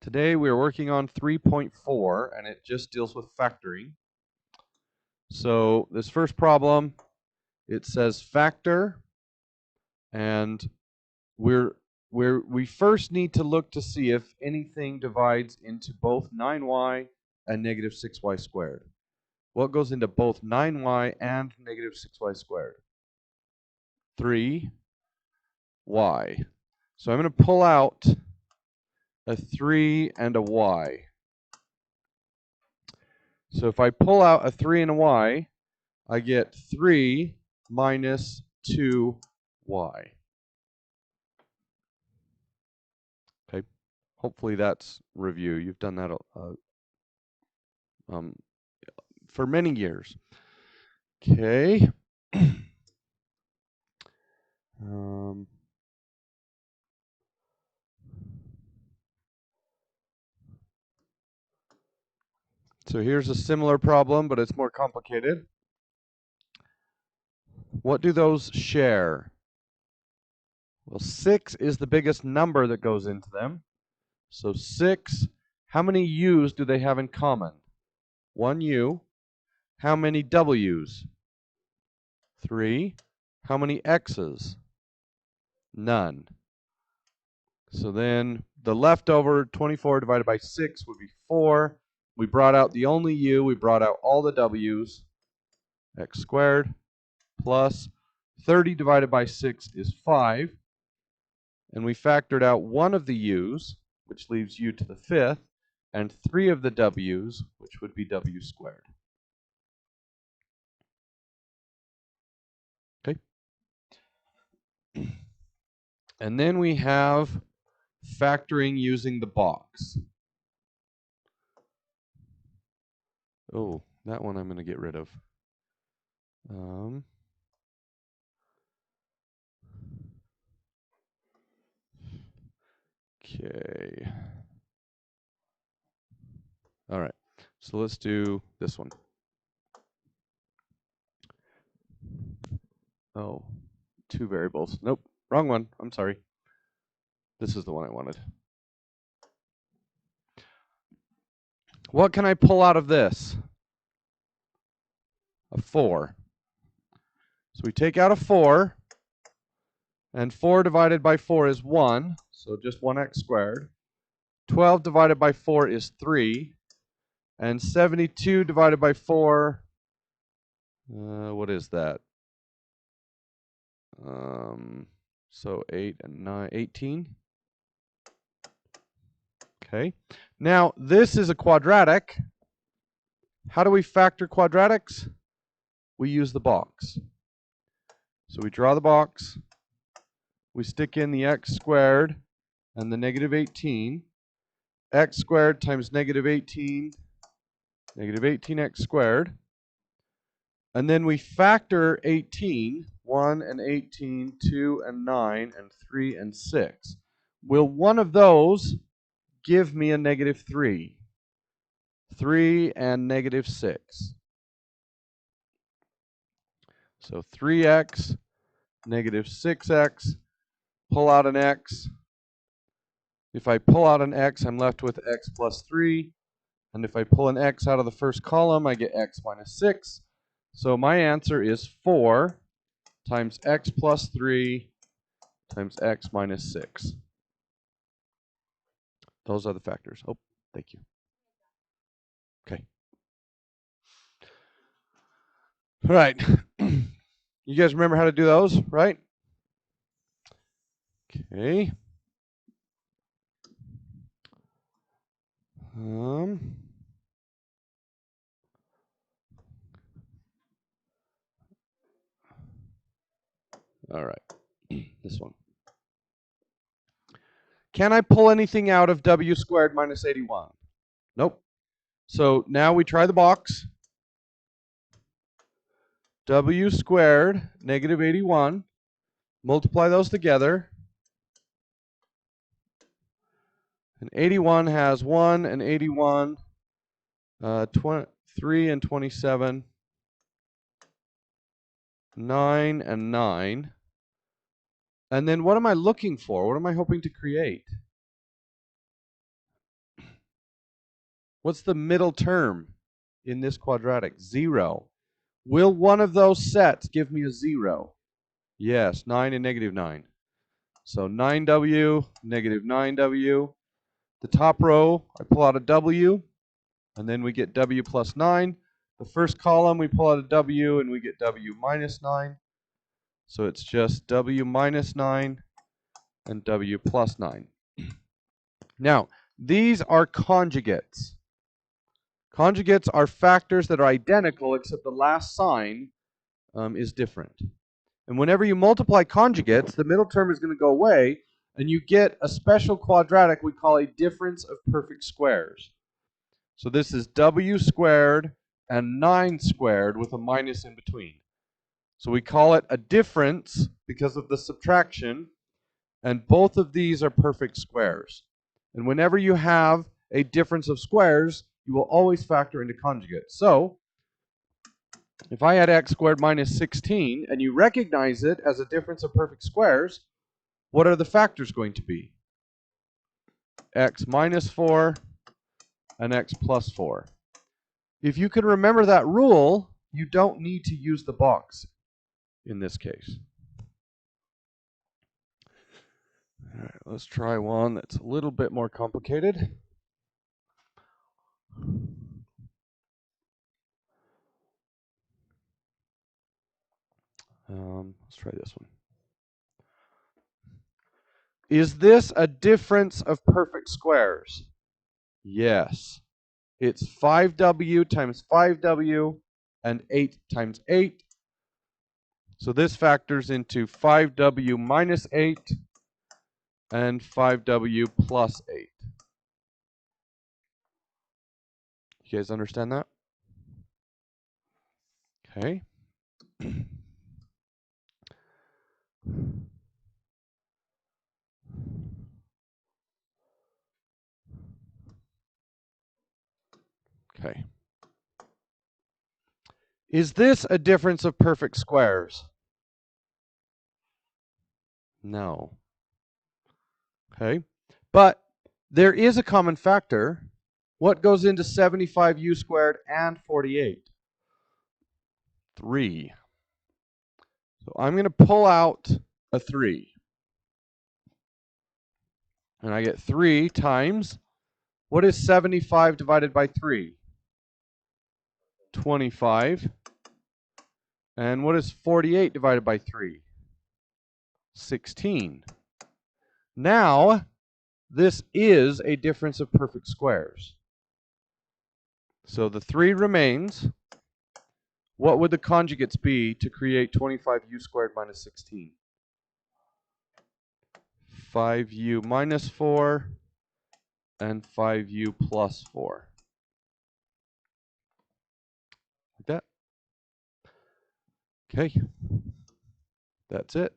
Today we are working on 3.4 and it just deals with factoring. So this first problem, it says factor, and we first need to look to see if anything divides into both 9y and negative 6y squared. What goes into both 9y and negative 6y squared? 3y. So I'm going to pull out a 3 and a y. So if I pull out a 3 and a y, I get 3 minus 2y. Okay, hopefully that's review. You've done that for many years. Okay. So here's a similar problem, but it's more complicated. What do those share? Well, 6 is the biggest number that goes into them. So 6, how many u's do they have in common? 1 u. How many w's? 3. How many x's? None. So then the leftover 24 divided by 6 would be 4. We brought out the only u. We brought out all the w's. X squared plus 30 divided by 6 is 5. And we factored out one of the u's, which leaves u to the 5th, and 3 of the w's, which would be w squared. Okay. And then we have factoring using the box. Oh, that one I'm going to get rid of. Okay. All right. So let's do this one. Oh, 2 variables. Nope, wrong one. I'm sorry. This is the one I wanted. What can I pull out of this? A 4. So we take out a 4, and 4 divided by 4 is 1, so just 1x squared. 12 divided by 4 is 3, and 72 divided by 4, what is that? So 8 and 9, 18. Okay. Now, this is a quadratic. How do we factor quadratics? We use the box. So we draw the box. We stick in the x squared and the negative 18. X squared times negative 18, negative 18x squared. And then we factor 18, 1 and 18, 2 and 9, and 3 and 6. Will one of those give me a negative 3? 3 and negative 6. So 3x, negative 6x, pull out an x. If I pull out an x, I'm left with x plus 3. And if I pull an x out of the first column, I get x minus 6. So my answer is 4 times x plus 3 times x minus 6. Those are the factors. Oh, thank you. Okay. All right. You guys remember how to do those, right? Okay. All right. This one. Can I pull anything out of w squared minus 81? Nope. So now we try the box. W squared negative 81. Multiply those together. And 81 has 1 and 81, 3 and 27, 9 and 9. And then what am I looking for? What am I hoping to create? What's the middle term in this quadratic? 0. Will one of those sets give me a 0? Yes, 9 and negative 9. So 9w, negative 9w. The top row, I pull out a w, and then we get w plus 9. The first column, we pull out a w, and we get w minus 9. So it's just w minus 9 and w plus 9. Now, these are conjugates. Conjugates are factors that are identical, except the last sign is different. And whenever you multiply conjugates, the middle term is going to go away, and you get a special quadratic we call a difference of perfect squares. So this is w squared and 9 squared with a minus in between. So we call it a difference because of the subtraction, and both of these are perfect squares. And whenever you have a difference of squares, you will always factor into conjugates. So if I had x squared minus 16 and you recognize it as a difference of perfect squares, what are the factors going to be? X minus 4 and x plus 4. If you can remember that rule, you don't need to use the box in this case. All right, let's try one that's a little bit more complicated. Let's try this one. Is this a difference of perfect squares? Yes. It's 5w times 5w and 8 times 8. So this factors into 5w minus 8 and 5w plus 8. You guys understand that? Okay. Okay. Is this a difference of perfect squares? No. Okay. But there is a common factor. What goes into 75u squared and 48? 3. So I'm going to pull out a 3. And I get 3 times, what is 75 divided by 3? 25. And what is 48 divided by 3? 16. Now, this is a difference of perfect squares. So the 3 remains. What would the conjugates be to create 25u squared minus 16? 5u minus 4 and 5u plus 4. Like that. Okay. That's it.